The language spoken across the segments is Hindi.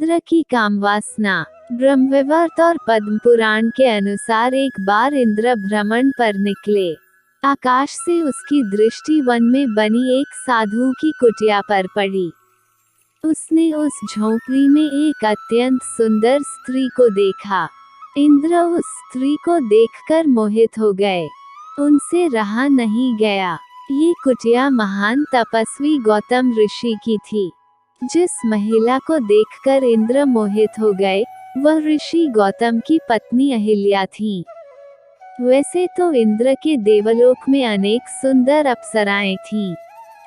इंद्र की कामवासना। ब्रह्मवैवर्त और पद्म पुराण के अनुसार एक बार इंद्र भ्रमण पर निकले। आकाश से उसकी दृष्टि वन में बनी एक साधु की कुटिया पर पड़ी। उसने उस झोंपड़ी में एक अत्यंत सुंदर स्त्री को देखा। इंद्र उस स्त्री को देखकर मोहित हो गए। उनसे रहा नहीं गया। ये कुटिया महान तपस्वी गौतम ऋषि की थी। जिस महिला को देखकर इंद्र मोहित हो गए, वह ऋषि गौतम की पत्नी अहिल्या थी। वैसे तो इंद्र के देवलोक में अनेक सुंदर अप्सराएं थीं।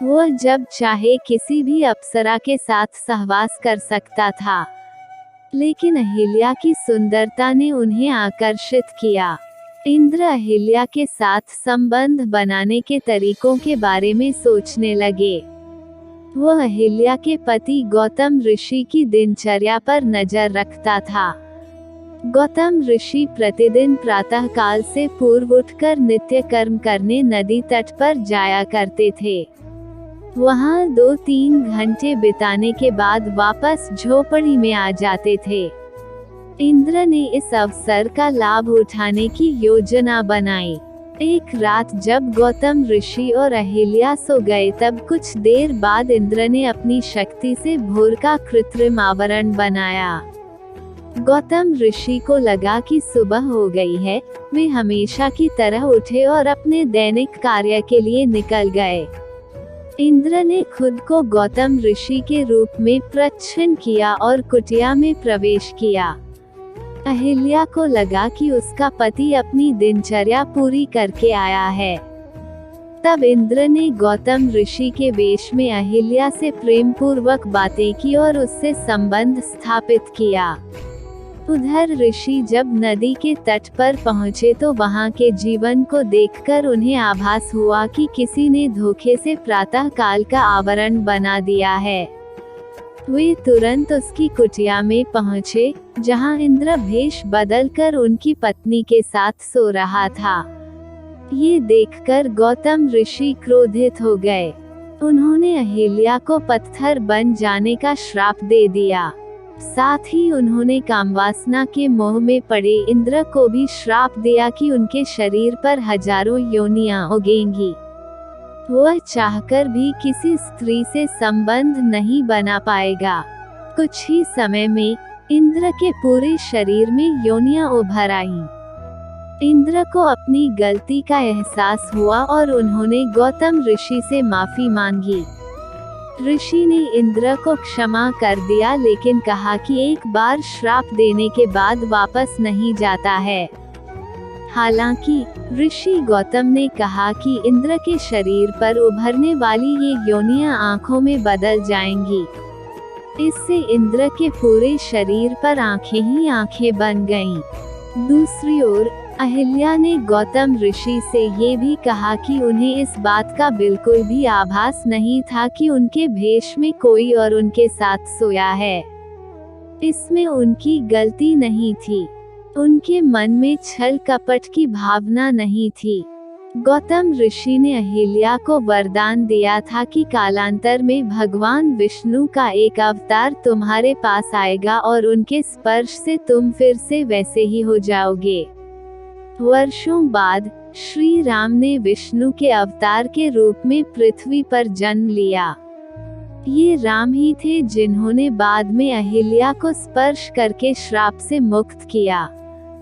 वह जब चाहे किसी भी अप्सरा के साथ सहवास कर सकता था, लेकिन अहिल्या की सुंदरता ने उन्हें आकर्षित किया। इंद्र अहिल्या के साथ संबंध बनाने के तरीकों के बारे में सोचने लगे। वह अहिल्या के पति गौतम ऋषि की दिनचर्या पर नजर रखता था। गौतम ऋषि प्रतिदिन प्रातः काल से पूर्व उठकर नित्य कर्म करने नदी तट पर जाया करते थे। वहां 2-3 घंटे बिताने के बाद वापस झोपड़ी में आ जाते थे। इंद्र ने इस अवसर का लाभ उठाने की योजना बनाई। एक रात जब गौतम ऋषि और अहिल्या सो गए, तब कुछ देर बाद इंद्र ने अपनी शक्ति से भोर का कृत्रिम आवरण बनाया। गौतम ऋषि को लगा कि सुबह हो गई है। वे हमेशा की तरह उठे और अपने दैनिक कार्य के लिए निकल गए। इंद्र ने खुद को गौतम ऋषि के रूप में प्रच्छन्न किया और कुटिया में प्रवेश किया। अहिल्या को लगा कि उसका पति अपनी दिनचर्या पूरी करके आया है। तब इंद्र ने गौतम ऋषि के वेश में अहिल्या से प्रेम पूर्वक बातें की और उससे संबंध स्थापित किया। उधर ऋषि जब नदी के तट पर पहुंचे तो वहां के जीवन को देखकर उन्हें आभास हुआ कि किसी ने धोखे से प्रातः काल का आवरण बना दिया है। वे तुरंत उसकी कुटिया में पहुंचे, जहां इंद्र भेष बदलकर उनकी पत्नी के साथ सो रहा था। ये देखकर गौतम ऋषि क्रोधित हो गए। उन्होंने अहिल्या को पत्थर बन जाने का श्राप दे दिया। साथ ही उन्होंने कामवासना के मोह में पड़े इंद्र को भी श्राप दिया कि उनके शरीर पर हजारों योनियां उगेंगी। वह चाहकर भी किसी स्त्री से संबंध नहीं बना पाएगा। कुछ ही समय में इंद्र के पूरे शरीर में योनियां उभर आईं। इंद्र को अपनी गलती का एहसास हुआ और उन्होंने गौतम ऋषि से माफी मांगी। ऋषि ने इंद्र को क्षमा कर दिया, लेकिन कहा कि एक बार श्राप देने के बाद वापस नहीं जाता है। हालांकि ऋषि गौतम ने कहा कि इंद्र के शरीर पर उभरने वाली ये योनियां आंखों में बदल जाएंगी। इससे इंद्र के पूरे शरीर पर आंखें ही आंखें बन गईं। दूसरी ओर अहिल्या ने गौतम ऋषि से ये भी कहा कि उन्हें इस बात का बिल्कुल भी आभास नहीं था कि उनके भेष में कोई और उनके साथ सोया है। इसमें उनकी गलती नहीं थी। उनके मन में छल कपट की भावना नहीं थी। गौतम ऋषि ने अहिल्या को वरदान दिया था कि कालांतर में भगवान विष्णु का एक अवतार तुम्हारे पास आएगा और उनके स्पर्श से तुम फिर से वैसे ही हो जाओगे। वर्षों बाद श्री राम ने विष्णु के अवतार के रूप में पृथ्वी पर जन्म लिया। ये राम ही थे जिन्होंने बाद में अहिल्या को स्पर्श करके श्राप से मुक्त किया।